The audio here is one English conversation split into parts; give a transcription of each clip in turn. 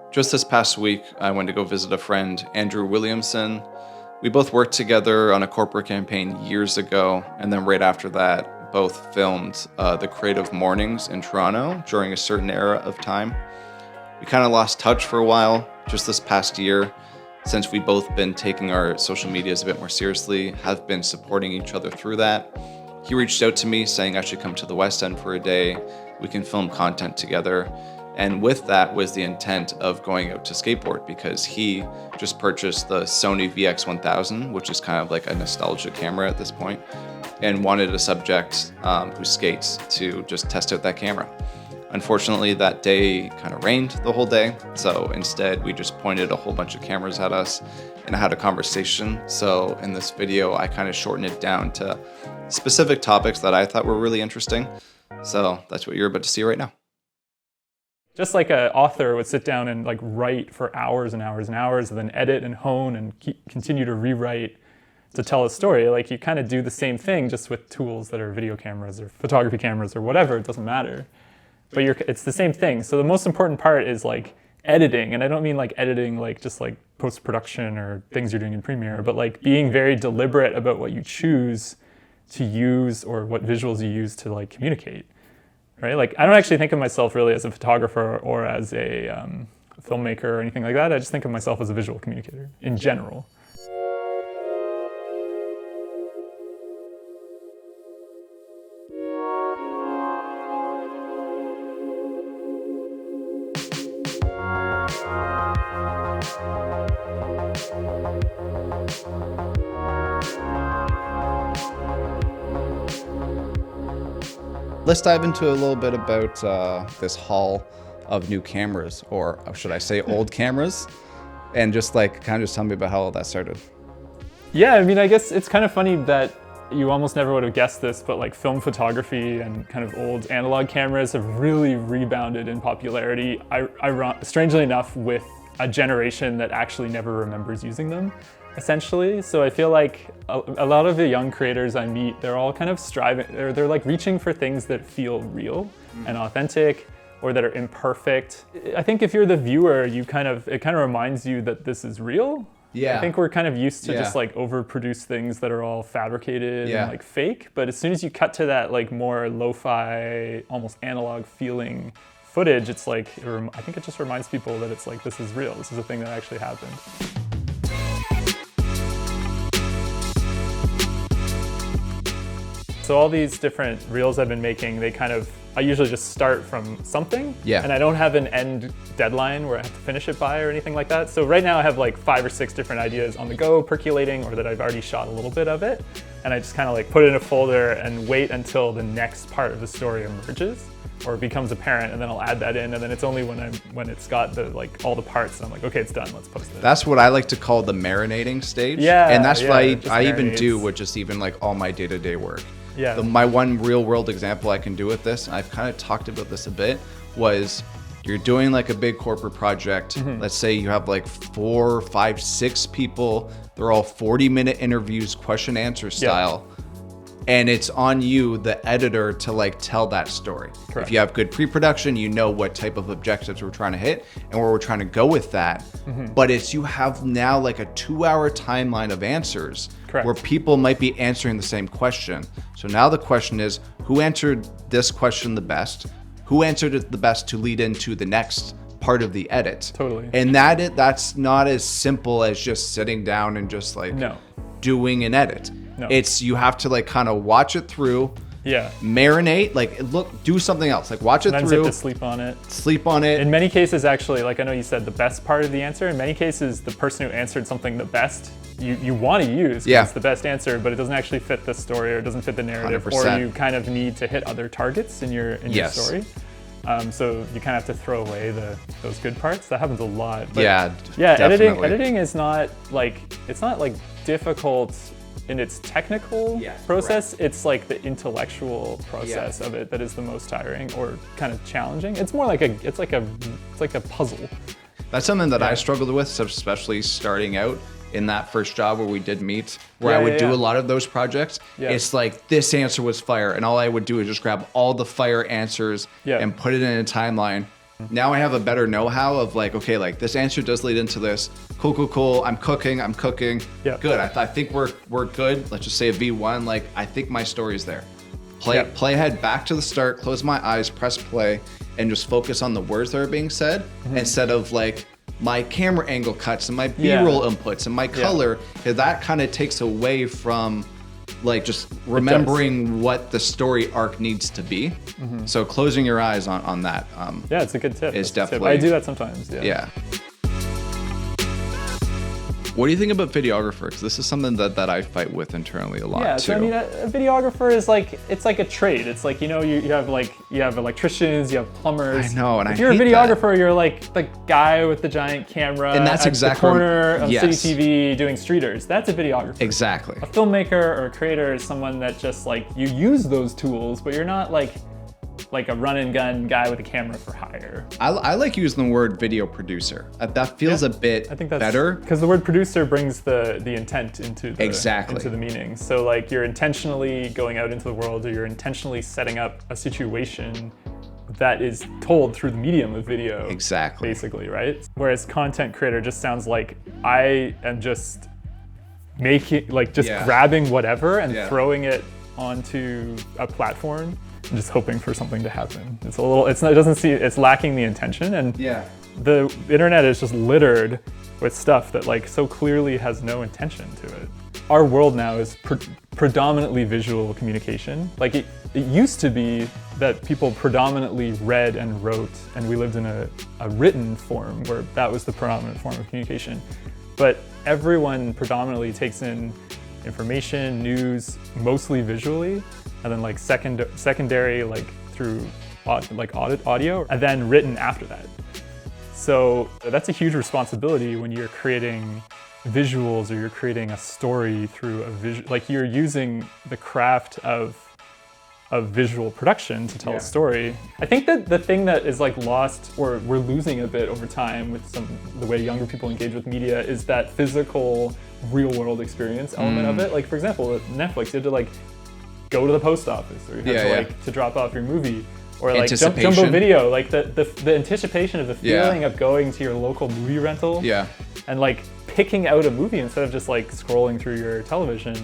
Just this past week, I went to go visit a friend, Andrew Williamson. We both worked together on a corporate campaign years ago, and then right after that, both filmed the Creative Mornings in Toronto during a certain era of time. We kind of lost touch for a while just this past year, since we've both been taking our social medias a bit more seriously, have been supporting each other through that. He reached out to me saying I should come to the West End for a day. We can film content together. And with that was the intent of going out to skateboard, because he just purchased the Sony VX1000, which is kind of like a nostalgia camera at this point, and wanted a subject who skates to just test out that camera. Unfortunately, that day kind of rained the whole day, so instead we just pointed a whole bunch of cameras at us and had a conversation. So in this video, I kind of shortened it down to specific topics that I thought were really interesting. So that's what you're about to see right now. Just like an author would sit down and like write for hours and hours and hours, and then edit and hone and continue to rewrite to tell a story. Like you kind of do the same thing, just with tools that are video cameras or photography cameras or whatever. It doesn't matter. But it's the same thing. So the most important part is like editing, and I don't mean like editing like just like post-production or things you're doing in Premiere, but like being very deliberate about what you choose to use or what visuals you use to like communicate. Right? Like I don't actually think of myself really as a photographer or as a filmmaker or anything like that. I just think of myself as a visual communicator in general. Let's dive into a little bit about this haul of new cameras, or should I say old cameras, and just like kind of just tell me about how all that started. Yeah, I mean, I guess it's kind of funny that you almost never would have guessed this, but like film photography and kind of old analog cameras have really rebounded in popularity, strangely enough, with a generation that actually never remembers using them, essentially. So I feel like a lot of the young creators I meet, they're all kind of striving, they're like reaching for things that feel real and authentic, or that are imperfect. I think if you're the viewer, it kind of reminds you that this is real. Yeah. I think we're kind of used to just like overproduce things that are all fabricated and like fake. But as soon as you cut to that like more lo-fi, almost analog feeling footage, it's like, I think it just reminds people that it's like, this is real. This is a thing that actually happened. So all these different reels I've been making, I usually just start from something, and I don't have an end deadline where I have to finish it by or anything like that. So right now I have like 5 or 6 different ideas on the go, percolating, or that I've already shot a little bit of it. And I just kind of like put it in a folder and wait until the next part of the story emerges or becomes apparent, and then I'll add that in. And then it's only when it's got the like all the parts, and I'm like, okay, it's done, let's post it. That's what I like to call the marinating stage. Yeah, and that's what I marinates. even do with just even like all my day-to-day work. Yeah. My one real world example I can do with this, and I've kind of talked about this a bit, was you're doing like a big corporate project. Let's say you have like 4, 5, 6 people. They're all 40-minute interviews, question answer style. And it's on you, the editor, to like tell that story. Correct. If you have good pre-production, you know what type of objectives we're trying to hit and where we're trying to go with that. But you have now like a 2-hour timeline of answers. Correct. Where people might be answering the same question. So now the question is, who answered this question the best? Who answered it the best to lead into the next part of the edit? Totally. And that's not as simple as just sitting down and just like doing an edit. No. It's, you have to like kind of watch it through, marinate, like look, do something else, like watch it Sometimes through. You have to sleep on it. In many cases, actually, like I know you said the best part of the answer, in many cases, the person who answered something the best, you want to use because it's the best answer, but it doesn't actually fit the story or it doesn't fit the narrative, 100%. Or you kind of need to hit other targets in your story. So you kind of have to throw away those good parts. That happens a lot. But editing is not like, it's not like difficult in its technical process. Correct. It's like the intellectual process of it that is the most tiring or kind of challenging. It's more like it's like a puzzle. That's something that I struggled with, especially starting out in that first job where we did meet, where I would do a lot of those projects. It's like, this answer was fire, and all I would do is just grab all the fire answers and put it in a timeline. Now I have a better know-how of like, okay, like this answer does lead into this. Cool. I'm cooking. Yeah. Good. I think we're good. Let's just say a V1. Like, I think my story's there. Play ahead back to the start, close my eyes, press play, and just focus on the words that are being said instead of like my camera angle cuts and my B-roll inputs and my color. That kind of takes away from like just remembering what the story arc needs to be. So closing your eyes on that. Yeah, it's a good tip. Is definitely. I do that sometimes. Yeah. What do you think about videographers? Because this is something that I fight with internally a lot too. So I mean, a videographer is like, it's like a trade. It's like, you know, you have electricians, you have plumbers. I know, and if you're a videographer, you're like the guy with the giant camera and that's at exactly the corner of City TV doing streeters. That's a videographer. Exactly. A filmmaker or a creator is someone that just like, you use those tools, but you're not like a run and gun guy with a camera for hire. I like using the word video producer. That feels a bit better. Because the word producer brings the intent into the, exactly. into the meaning. So like you're intentionally going out into the world, or you're intentionally setting up a situation that is told through the medium of video. Exactly. Basically, right? Whereas content creator just sounds like I am just making, like just grabbing whatever and throwing it onto a platform and just hoping for something to happen. It's a little, it's lacking the intention, and the internet is just littered with stuff that like so clearly has no intention to it. Our world now is predominantly visual communication. Like it used to be that people predominantly read and wrote, and we lived in a written form where that was the predominant form of communication. But everyone predominantly takes in information, news, mostly visually, and then like secondary like through audio, and then written after that. So that's a huge responsibility when you're creating visuals or you're creating a story through a visual, like you're using the craft of visual production to tell a story. I think that the thing that is like lost, or we're losing a bit over time with the way younger people engage with media, is that physical real world experience element of it. Like for example, with Netflix, you had to like go to the post office, or you had to like to drop off your movie, or like Jumbo Video, like the anticipation of the feeling of going to your local movie rental and like picking out a movie instead of just like scrolling through your television.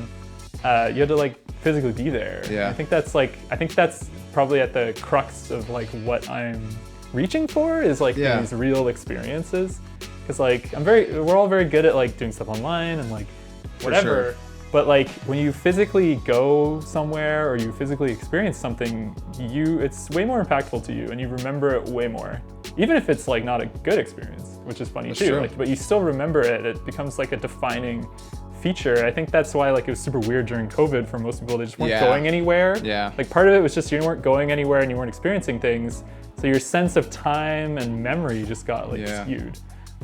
You had to like physically be there. I think that's probably at the crux of like what I'm reaching for, is like these real experiences. Because like we're all very good at like doing stuff online and like whatever. But like when you physically go somewhere or you physically experience something, it's way more impactful to you, and you remember it way more. Even if it's like not a good experience, which is funny too. Like, but you still remember it. It becomes like a defining feature. I think that's why like it was super weird during COVID for most people. They just weren't going anywhere. Like part of it was just you weren't going anywhere and you weren't experiencing things. So your sense of time and memory just got like skewed.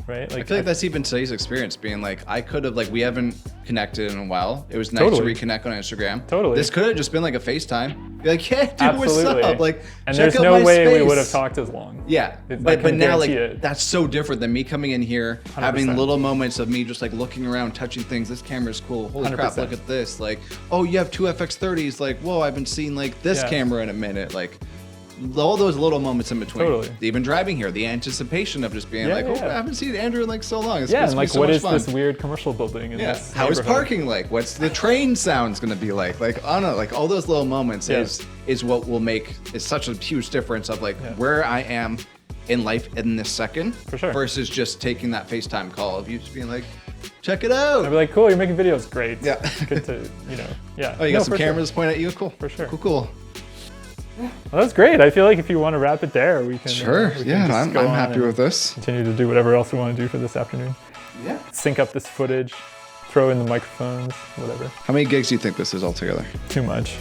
Right? Like, I feel like that's even today's experience, being like, I could have, like, we haven't connected in a while. It was nice to reconnect on Instagram. This could have just been like a FaceTime. Be like, yeah, dude, what's up? Like, and there's no way we would have talked as long. But now, like, that's so different than me coming in here, 100%. Having little moments of me just like looking around, touching things. This camera's cool. Holy 100%. Crap, look at this. Like, oh, you have two FX30s. Like, whoa, I haven't seen like this camera in a minute. Like, all those little moments in between. Even driving here, the anticipation of just being I haven't seen Andrew in like so long. It's and like so what is fun. This weird commercial building in this how is parking like? What's the train sounds gonna be like? Like, I don't know, like all those little moments is what will make such a huge difference of like where I am in life in this second versus just taking that FaceTime call of you just being like, check it out. I'd be like, cool, you're making videos, great. Good to, Oh, you got some cameras pointing at you? Cool. For sure. Cool. Well, that's great. I feel like if you want to wrap it there, we can. I'm happy with this. Continue to do whatever else we want to do for this afternoon. Sync up this footage, throw in the microphones, whatever. How many gigs do you think this is altogether? Too much.